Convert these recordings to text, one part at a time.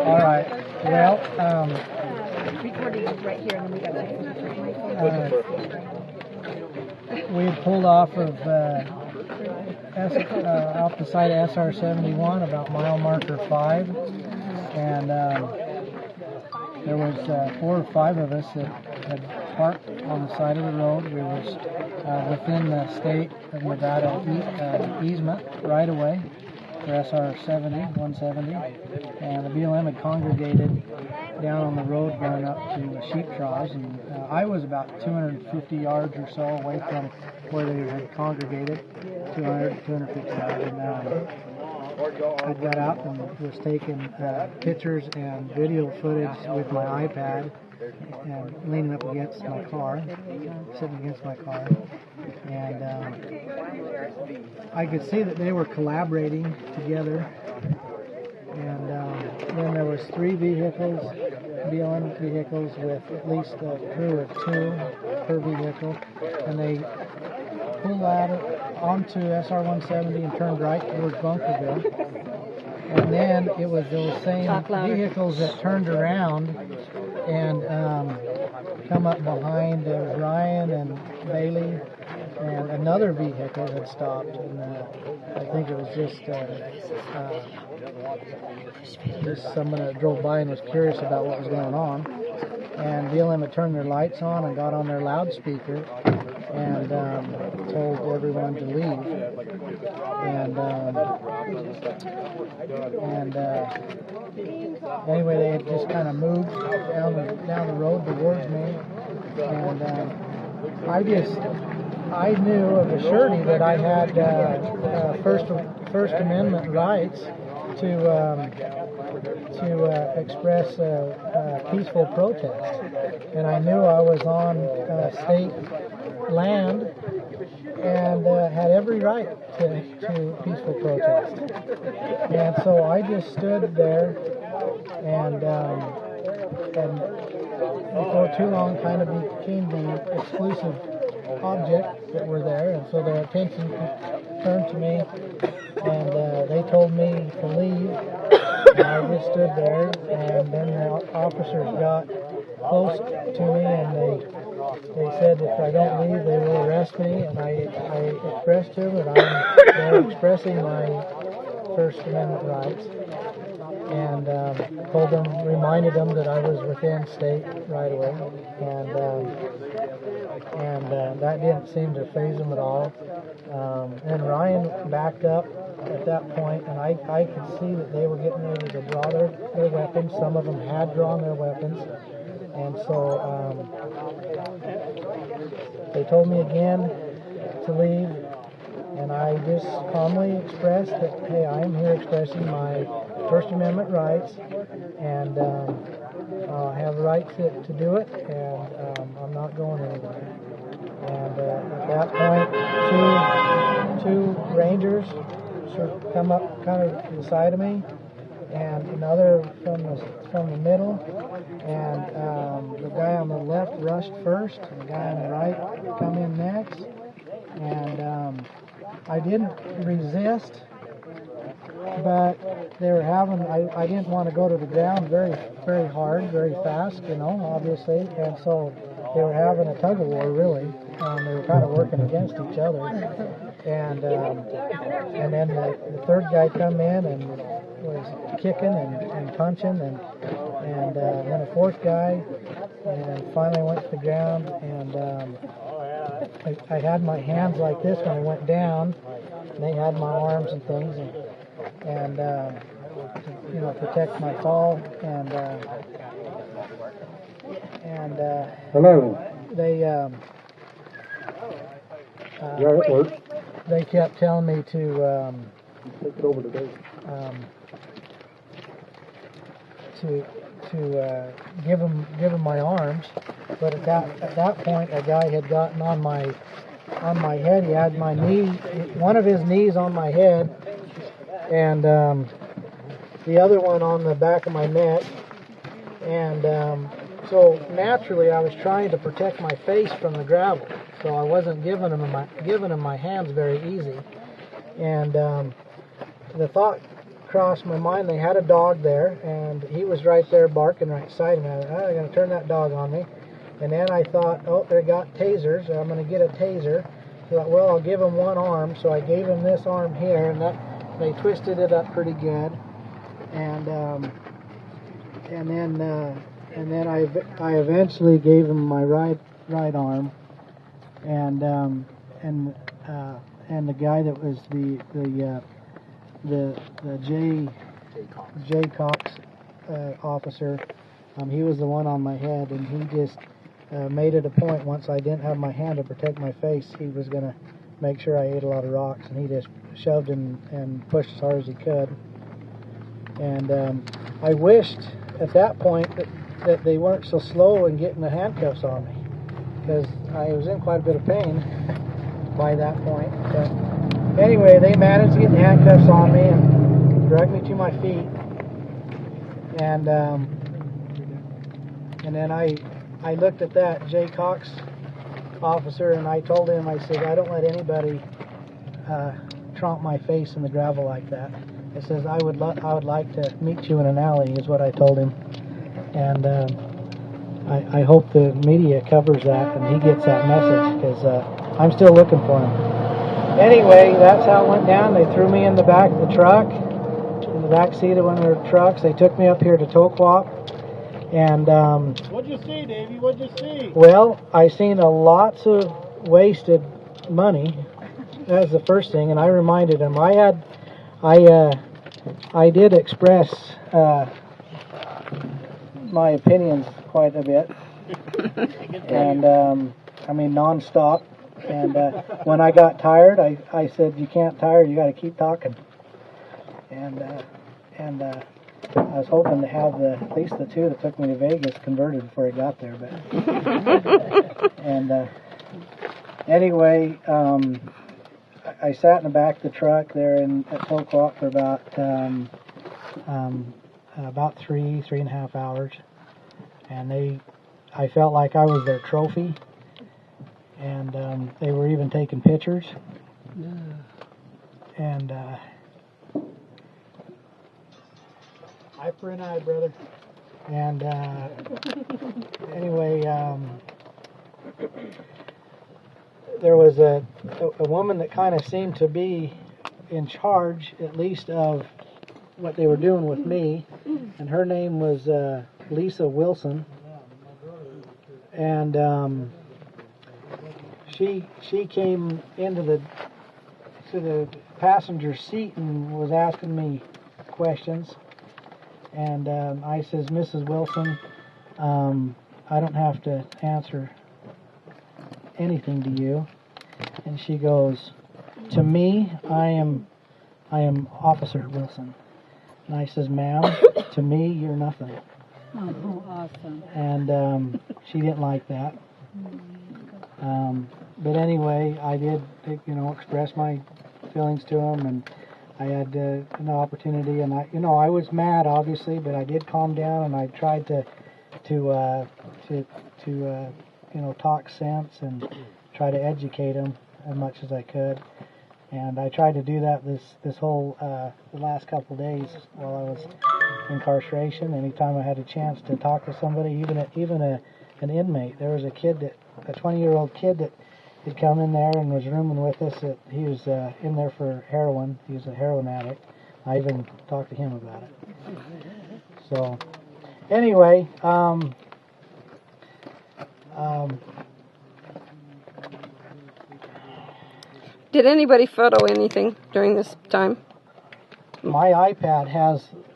All right. Well, recording is right here, and then we got we had pulled off of off the side of SR 71 about mile marker 5, and there was 4 or 5 of us that had parked on the side of the road. We were within the state of Nevada easement right away for SR 170, and the BLM had congregated down on the road going up to sheep troughs, and I was about 250 yards or so away from where they had congregated, 250 yards, and I got out and was taking pictures and video footage with my iPad and leaning up against my car, sitting against my car, and I could see that they were collaborating together. And then there was 3 vehicles, BLM vehicles, with at least a crew of 2 per vehicle, and they pulled out onto SR 170 and turned right towards Bunkerville. And then it was those same vehicles that turned around and come up behind Ryan and Bailey, and another vehicle had stopped, and I think it was just someone that drove by and was curious about what was going on. And BLM had turned their lights on and got on their loudspeaker and told everyone to leave. And anyway, they had just kind of moved down the road towards me, and I knew of a surety that I had First Amendment rights to express peaceful protest, and I knew I was on state land and had every right to peaceful protest. And so I just stood there, and before too long kind of became the exclusive object that were there, and so their attention turned to me, and they told me to leave. And I just stood there, and then the officers got close to me, and they said if I don't leave, they will arrest me. And I expressed to them that they're expressing my First Amendment rights, and reminded them that I was within state right away, and that didn't seem to faze them at all. And Ryan backed up at that point, and I could see that they were getting ready to draw their weapons. Some of them had drawn their weapons, and so they told me again to leave, and I just calmly expressed that, hey, I am here expressing my First Amendment rights, and I have the right to do it, and I'm not going anywhere. And at that point, two rangers come up kind of to the side of me, and another from the middle, and the guy on the left rushed first, and the guy on the right come in next, and I didn't resist, but they were I didn't want to go to the ground very, very hard, very fast, obviously, and so they were having a tug of war, really. They were kind of working against each other, and then the third guy come in and was kicking and punching, and then a fourth guy, and finally went to the ground, and I had my hands like this when I went down, and they had my arms and things, and to protect my fall, and hello. They kept telling me to take it over today. To give him my arms, but at that point a guy had gotten on my head. He had my knee, one of his knees on my head, and the other one on the back of my neck, and so naturally I was trying to protect my face from the gravel, so I wasn't giving him my hands very easy, and the thought across my mind. They had a dog there, and he was right there barking right beside me. They're going to turn that dog on me. And then I thought, oh, they got tasers. I'm going to get a taser. I thought, well, I'll give him one arm. So I gave him this arm here, and they twisted it up pretty good. And then I eventually gave him my right arm. And the guy that was the J Cox officer, he was the one on my head, and he just made it a point, once I didn't have my hand to protect my face, he was going to make sure I ate a lot of rocks, and he just shoved and pushed as hard as he could. And I wished at that point that they weren't so slow in getting the handcuffs on me, because I was in quite a bit of pain by that point. But anyway, they managed to get the handcuffs on me and drag me to my feet. And then I looked at that J Cox officer, and I told him, I said, I don't let anybody tromp my face in the gravel like that. I says, I would like to meet you in an alley, is what I told him. And I hope the media covers that and he gets that message, because I'm still looking for him. Anyway, that's how it went down. They threw me in the back of the truck, in the back seat of one of their trucks. They took me up here to Toquap. And What'd you see, Davey? What'd you see? well, I seen lots of wasted money. That was the first thing, and I reminded him. I did express my opinions quite a bit, and I mean non-stop. And when I got tired, I said, "You can't tire. You got to keep talking." And I was hoping to have at least the two that took me to Vegas converted before I got there. But and anyway, I sat in the back of the truck there at Toquap for about 3.5 hours, and I felt like I was their trophy, and they were even taking pictures. And eye for an eye, brother. And anyway, there was a woman that kind of seemed to be in charge, at least, of what they were doing with me, and her name was Lisa Wilson. And she came into the passenger seat and was asking me questions. And I says, Mrs. Wilson, I don't have to answer anything to you. And she goes, to me, I am Officer Wilson. And I says, ma'am, to me, you're nothing. Oh, awesome. And she didn't like that. But anyway, I did, express my feelings to him, and I had an opportunity, and I was mad, obviously, but I did calm down, and I tried to talk sense and try to educate him as much as I could. And I tried to do that this whole the last couple of days while I was in incarceration. Anytime I had a chance to talk to somebody, even an inmate. There was a 20-year-old kid that had come in there and was rooming with us. He was in there for heroin. He was a heroin addict. I even talked to him about it. So, anyway, did anybody photo anything during this time? My iPad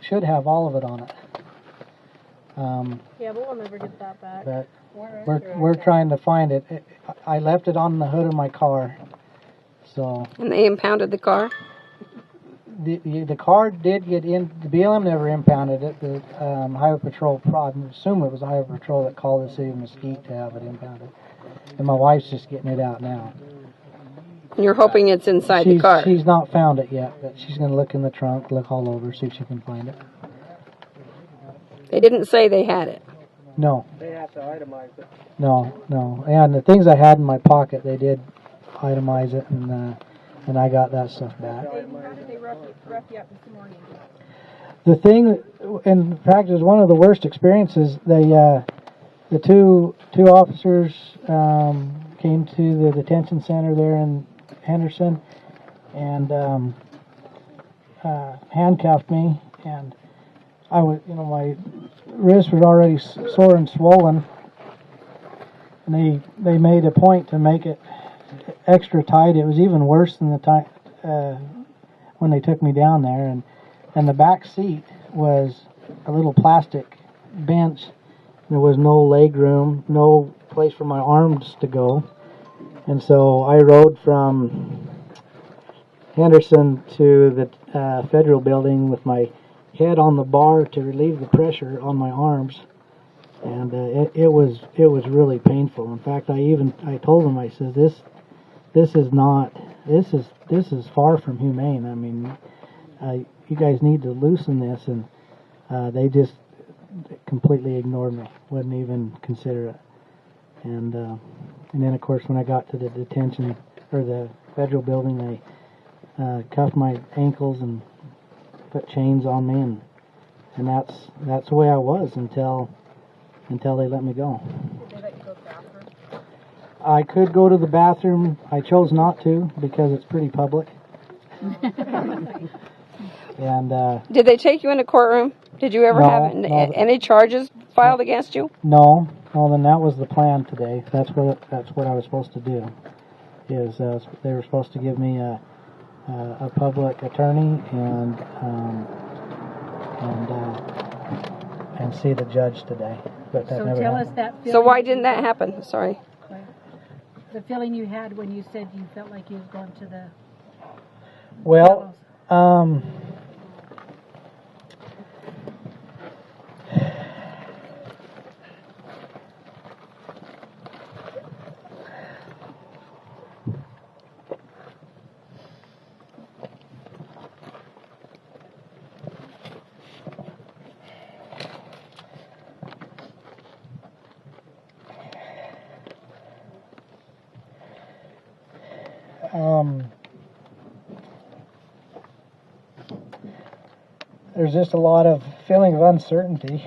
should have all of it on it. Yeah, but we'll never get that back. But we're trying to find it. I left it on the hood of my car. So. And they impounded the car? The car did get in. The BLM never impounded it. The Highway Patrol, I assume it was the Highway Patrol that called the city of Mesquite to have it impounded. And my wife's just getting it out now. You're hoping it's inside the car? She's not found it yet, but she's going to look in the trunk, look all over, see if she can find it. They didn't say they had it? No. They have to itemize it. No. And the things I had in my pocket, they did itemize it, and I got that stuff back. How did they rough you up this morning? The thing, in fact, is one of the worst experiences. The two officers came to the detention center there in Henderson and handcuffed me, and I was, my wrist was already sore and swollen, and they made a point to make it extra tight. It was even worse than the time when they took me down there, and the back seat was a little plastic bench. There was no leg room, no place for my arms to go, and so I rode from Henderson to the federal building with my head on the bar to relieve the pressure on my arms, and it was really painful. In fact, I told them, I said, this is far from humane. I mean, you guys need to loosen this, and they just completely ignored me, wouldn't even consider it. And then of course when I got to the detention or the federal building, they cuffed my ankles and put chains on me, and that's the way I was until they let me go. Did they let you go to the bathroom? I could go to the bathroom. I chose not to because it's pretty public. And Did they take you in a courtroom? Did you ever have any charges filed against you? no, then that was the plan today. That's what I was supposed to do. Is they were supposed to give me a public attorney and see the judge today, but that So never tell happened. us that feeling. So why didn't that happen? Sorry. The feeling you had when you said you felt like you was going to the Well, there's just a lot of feeling of uncertainty.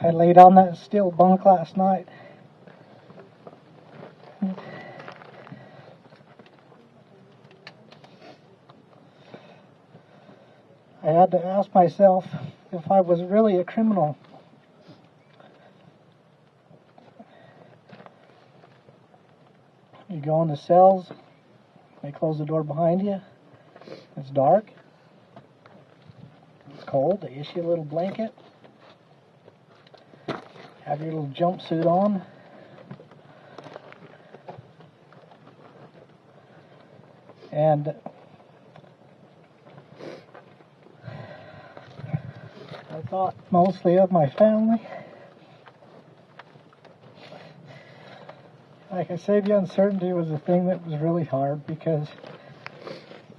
I laid on that steel bunk last night. I had to ask myself if I was really a criminal. You go in the cells, they close the door behind you, it's dark, it's cold, they issue a little blanket, have your little jumpsuit on, and I thought mostly of my family. Like I say, the uncertainty was the thing that was really hard because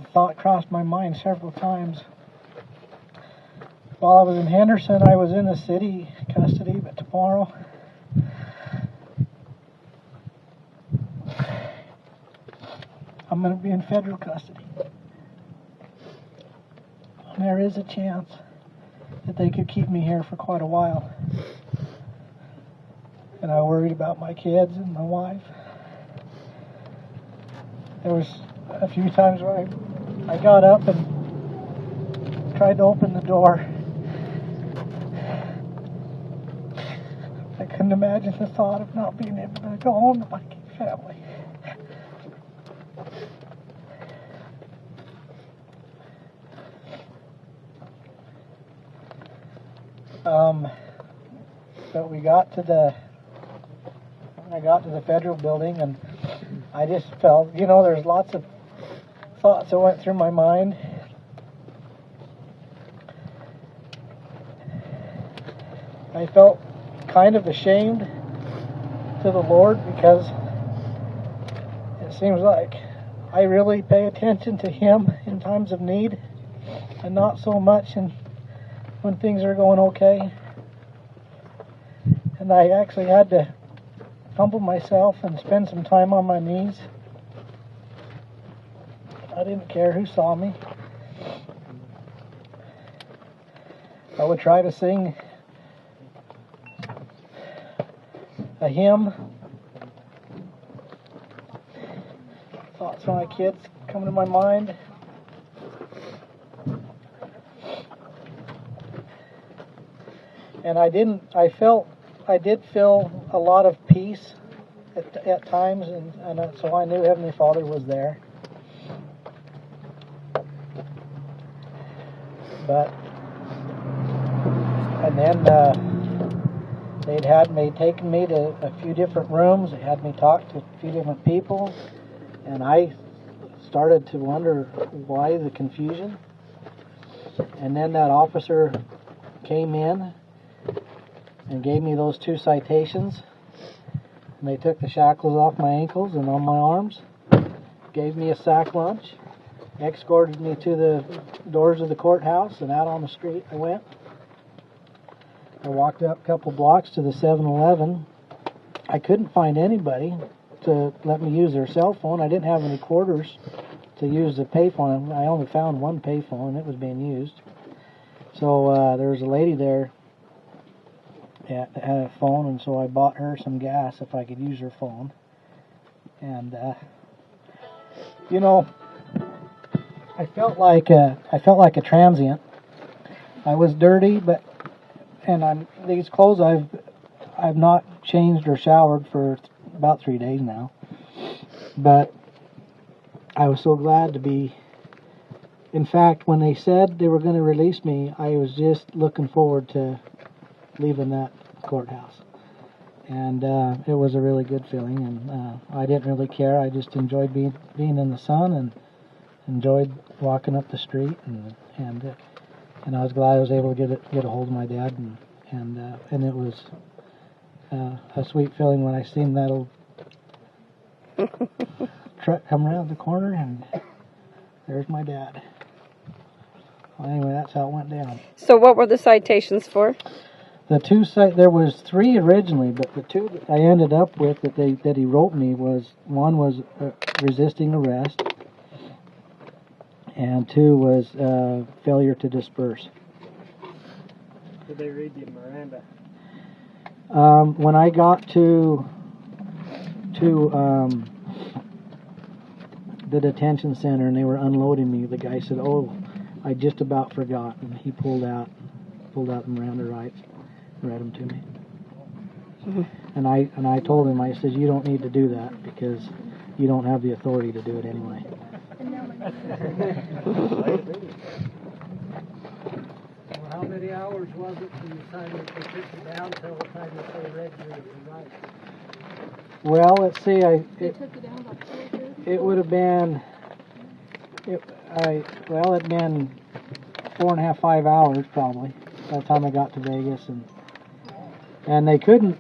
the thought crossed my mind several times. While I was in Henderson, I was in the city custody, but tomorrow I'm going to be in federal custody. And there is a chance that they could keep me here for quite a while. And I worried about my kids and my wife. There was a few times where I got up and tried to open the door. I couldn't imagine the thought of not being able to go home to my family. But I got to the federal building, and I just felt, there's lots of thoughts that went through my mind. I felt kind of ashamed to the Lord because it seems like I really pay attention to Him in times of need and not so much when things are going okay. And I actually had to humble myself and spend some time on my knees I didn't care who saw me. I would try to sing a hymn. Thoughts of my kids come to my mind. And I did feel a lot of peace at times, and so I knew Heavenly Father was there. And then they'd taken me to a few different rooms. They had me talk to a few different people, and I started to wonder why the confusion. And then that officer came in and gave me those 2 citations. And they took the shackles off my ankles and on my arms, gave me a sack lunch, escorted me to the doors of the courthouse, and out on the street I went. I walked up a couple blocks to the 7-Eleven. I couldn't find anybody to let me use their cell phone. I didn't have any quarters to use the payphone. I only found one payphone, and it was being used. So there was a lady there that had a phone, and so I bought her some gas if I could use her phone. And I felt like a transient. I was dirty, and these clothes I've not changed or showered for about 3 days now. But I was so glad to be. In fact, when they said they were going to release me, I was just looking forward to leaving that courthouse. And it was a really good feeling, and I didn't really care. I just enjoyed being in the sun and enjoyed walking up the street, and I was glad I was able to get a hold of my dad, and it was a sweet feeling when I seen that old truck come around the corner, and there's my dad. Well, anyway, that's how it went down. So what were the citations for? There was 3 originally, but the 2 that I ended up with that he wrote me one was resisting arrest, and 2 was failure to disperse. Did they read you Miranda? When I got to the detention center and they were unloading me, the guy said, "Oh, I just about forgot," and he pulled out the Miranda rights, and read them to me. Mm-hmm. And I told him, I said, "You don't need to do that because you don't have the authority to do it anyway." Well, how many hours was it from the time that they took you down till the time that they read your rights? Well, let's see. It would have been. It'd been 4.5, 5 hours probably by the time I got to Vegas, and they couldn't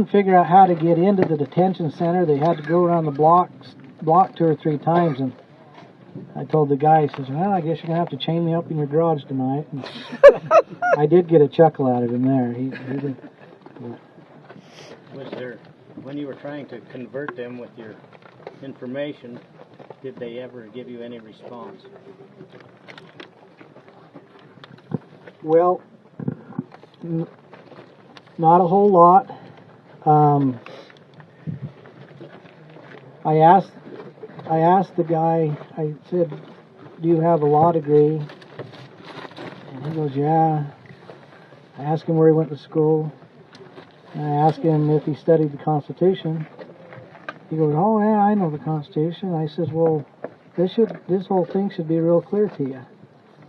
figure out how to get into the detention center. They had to go around the block 2 or 3 times, and I told the guy, he says, "Well, I guess you're gonna have to chain me up in your garage tonight." And I did get a chuckle out of him there. He did. Was there, when you were trying to convert them with your information, did they ever give you any response? Well, not a whole lot. I asked the guy, I said, "Do you have a law degree?" And he goes, "Yeah." I asked him where he went to school. And I asked him if he studied the Constitution. He goes, "Oh yeah, I know the Constitution." I says, "Well, this whole thing should be real clear to you.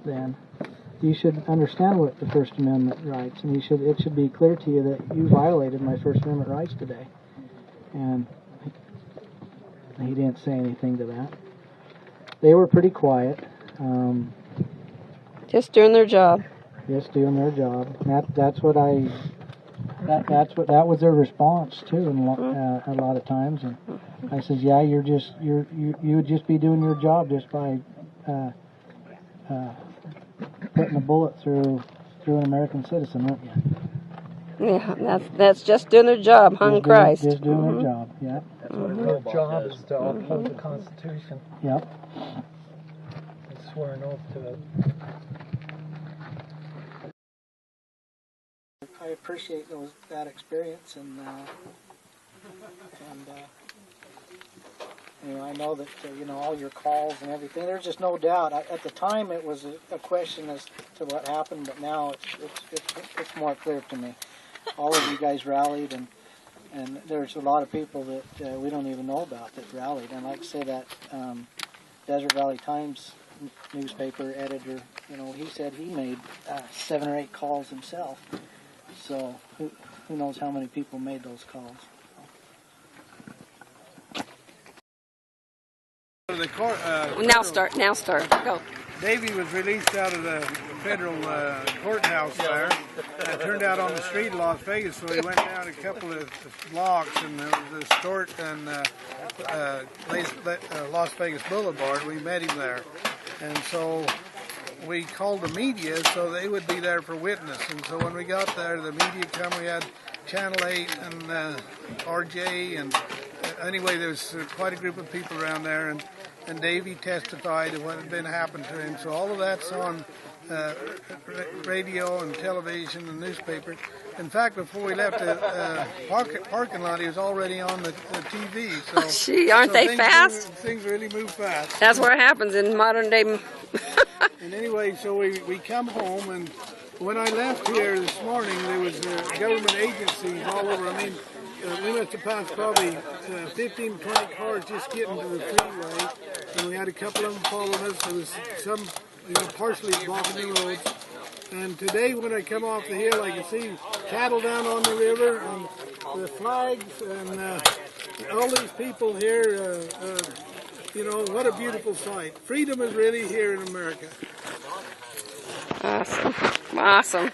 Then you should understand what the First Amendment rights, and it should be clear to you that you violated my First Amendment rights today." And he didn't say anything to that. They were pretty quiet. Just doing their job. Just doing their job. That was their response too, a lot of times. And I said, "Yeah, you would just be doing your job just by putting a bullet through an American citizen, wouldn't you?" Yeah, that's just doing their job, hung Christ. Just doing their job, yeah. That's what their job is, to uphold the Constitution. Yep. swore an oath to it. I appreciate that experience, and you know, I know that you know, all your calls and everything. There's just no doubt. At the time, it was a question as to what happened, but now it's more clear to me. All of you guys rallied, and there's a lot of people that we don't even know about that rallied. And like I say, that Desert Valley Times newspaper editor, you know, he said he made 7 or 8 calls himself. So who knows how many people made those calls. The court, Now start. Go. Davey was released out of the federal courthouse there. Turned out on the street of Las Vegas, so he went down a couple of blocks, and there was a store and Las Vegas Boulevard. We met him there, and so we called the media so they would be there for witness. And so when we got there, the media come. We had Channel 8 and RJ, and anyway, there was quite a group of people around there, and Davey testified to what had been happened to him. So all of that's on radio and television and newspaper. In fact, before we left the parking lot, he was already on the TV. So, Gee, aren't they fast? Things really move fast. That's what happens in modern day. And anyway, so we come home, and when I left here this morning, there was government agencies all over. I mean, we must have passed probably 15, 20 cars just getting to the freeway, and we had a couple of them following us. There was some, you know, partially blocking the roads. And today, when I come off the hill, I can see cattle down on the river, and the flags, and all these people here. You know, what a beautiful sight. Freedom is really here in America. Awesome.